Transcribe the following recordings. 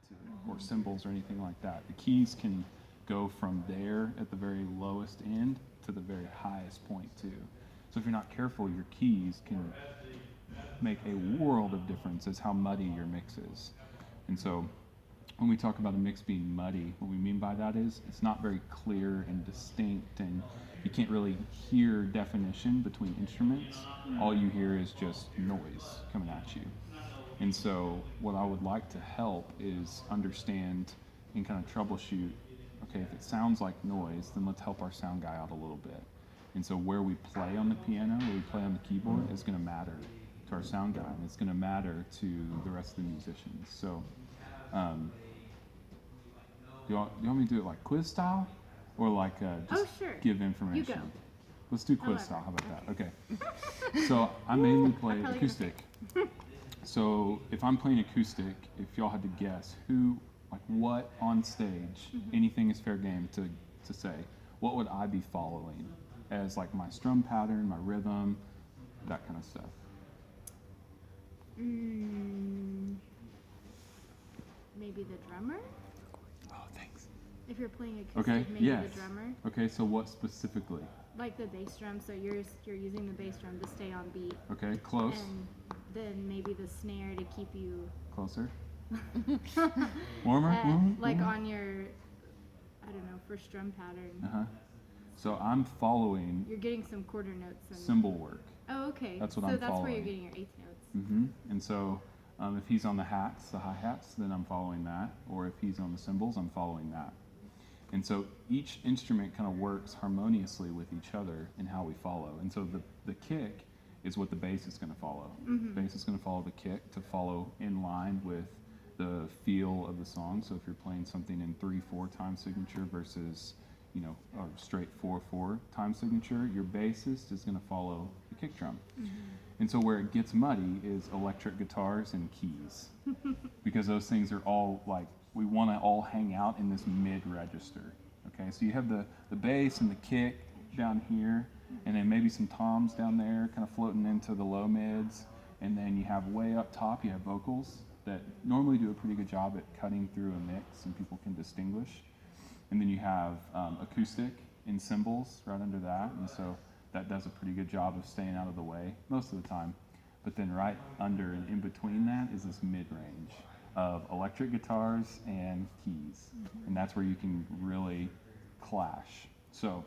to, or cymbals or anything like that. The keys can go from there at the very lowest end to the very highest point too. So if you're not careful, your keys can make a world of difference as how muddy your mix is. And so when we talk about a mix being muddy, what we mean by that is it's not very clear and distinct, and you can't really hear definition between instruments. All you hear is just noise coming at you. And so what I would like to help is understand and kind of troubleshoot, okay, if it sounds like noise, then let's help our sound guy out a little bit. And so where we play on the piano, where we play on the keyboard is going to matter to our sound guy, and it's going to matter to the rest of the musicians. So do you want me to do it like quiz style, or like just sure. give information? You go. Let's do quiz style. How about that? Okay. So I mainly play acoustic. So if I'm playing acoustic, if y'all had to guess who, like what on stage, anything is fair game to say, what would I be following as like my strum pattern, my rhythm, that kind of stuff? Maybe the drummer? Oh, thanks. If you're playing acoustic, Okay, maybe yes. the drummer. Okay, so what specifically? Like the bass drum, so you're using the bass drum to stay on beat. Okay, close. And then maybe the snare to keep you Closer. Warmer? like on your, I don't know, first drum pattern. Uh-huh. So I'm following You're getting some quarter notes. And cymbal work. Oh, okay. That's what so I'm that's where following. you're getting your eighth notes. And so if he's on the hats, the hi-hats, then I'm following that. Or if he's on the cymbals, I'm following that. And so each instrument kind of works harmoniously with each other in how we follow. And so the kick is what the bass is going to follow. The bass is going to follow the kick to follow in line with the feel of the song. So if you're playing something in 3/4 time signature versus, you know, a straight 4/4 time signature, your bassist is going to follow the kick drum. And so where it gets muddy is electric guitars and keys, because those things are all like, we want to all hang out in this mid register. Okay, so you have the bass and the kick down here, and then maybe some toms down there kind of floating into the low mids, and then you have way up top, you have vocals that normally do a pretty good job at cutting through a mix and people can distinguish. And then you have acoustic and cymbals right under that, and so that does a pretty good job of staying out of the way most of the time. But then right under and in between that is this mid-range of electric guitars and keys, and that's where you can really clash. So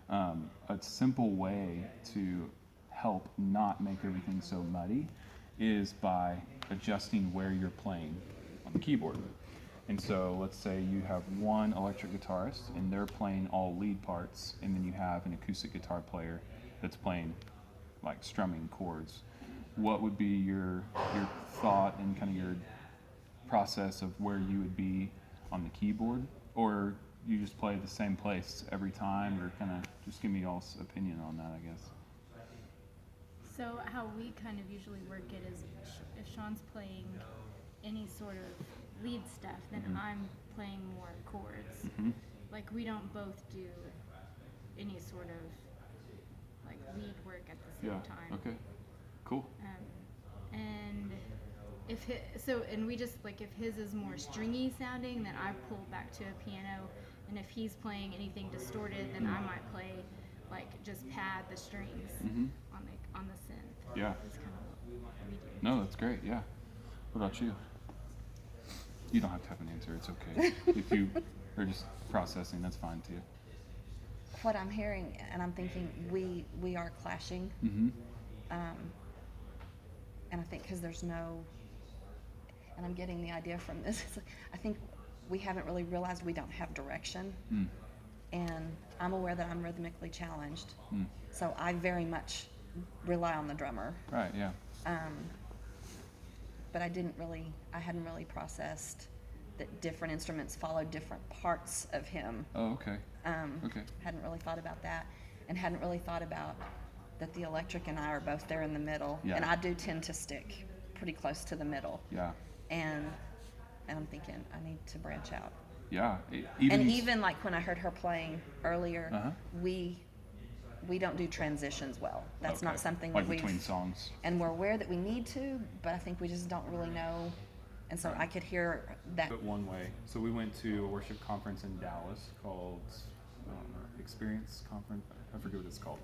a simple way to help not make everything so muddy is by adjusting where you're playing on the keyboard. And so let's say you have one electric guitarist and they're playing all lead parts, and then you have an acoustic guitar player that's playing like strumming chords. What would be your thought and kind of your process of where you would be on the keyboard? Or you just play the same place every time, or kind of just give me y'all's opinion on that, I guess. So how we kind of usually work it is if Sean's playing any sort of lead stuff, then I'm playing more chords. Like we don't both do any sort of like lead work at the same time. Okay. Cool. And if and we just like, if his is more stringy sounding, then I pull back to a piano, and if he's playing anything distorted, then I might play like just pad the strings on the synth. Yeah. That's kind of what we do. No, that's great. Yeah. What about you? You don't have to have an answer. It's okay. If you are just processing, that's fine too. What I'm hearing, and I'm thinking, we are clashing. And I think because there's no, and I'm getting the idea from this, I think we haven't really realized we don't have direction. And I'm aware that I'm rhythmically challenged. So I very much rely on the drummer. Right, yeah. But I hadn't really processed that different instruments follow different parts of him. Oh, okay. Okay. Hadn't really thought about that, and hadn't really thought about that the electric and I are both there in the middle. Yeah. And I do tend to stick pretty close to the middle. Yeah. And I'm thinking I need to branch out. Yeah. Even like when I heard her playing earlier, we don't do transitions well. That's not something like that we've, between songs. and we're aware that we need to, but I think we just don't really know And so Right. I could hear that. But one way. So we went to a worship conference in Dallas called Experience Conference. I forget what it's called.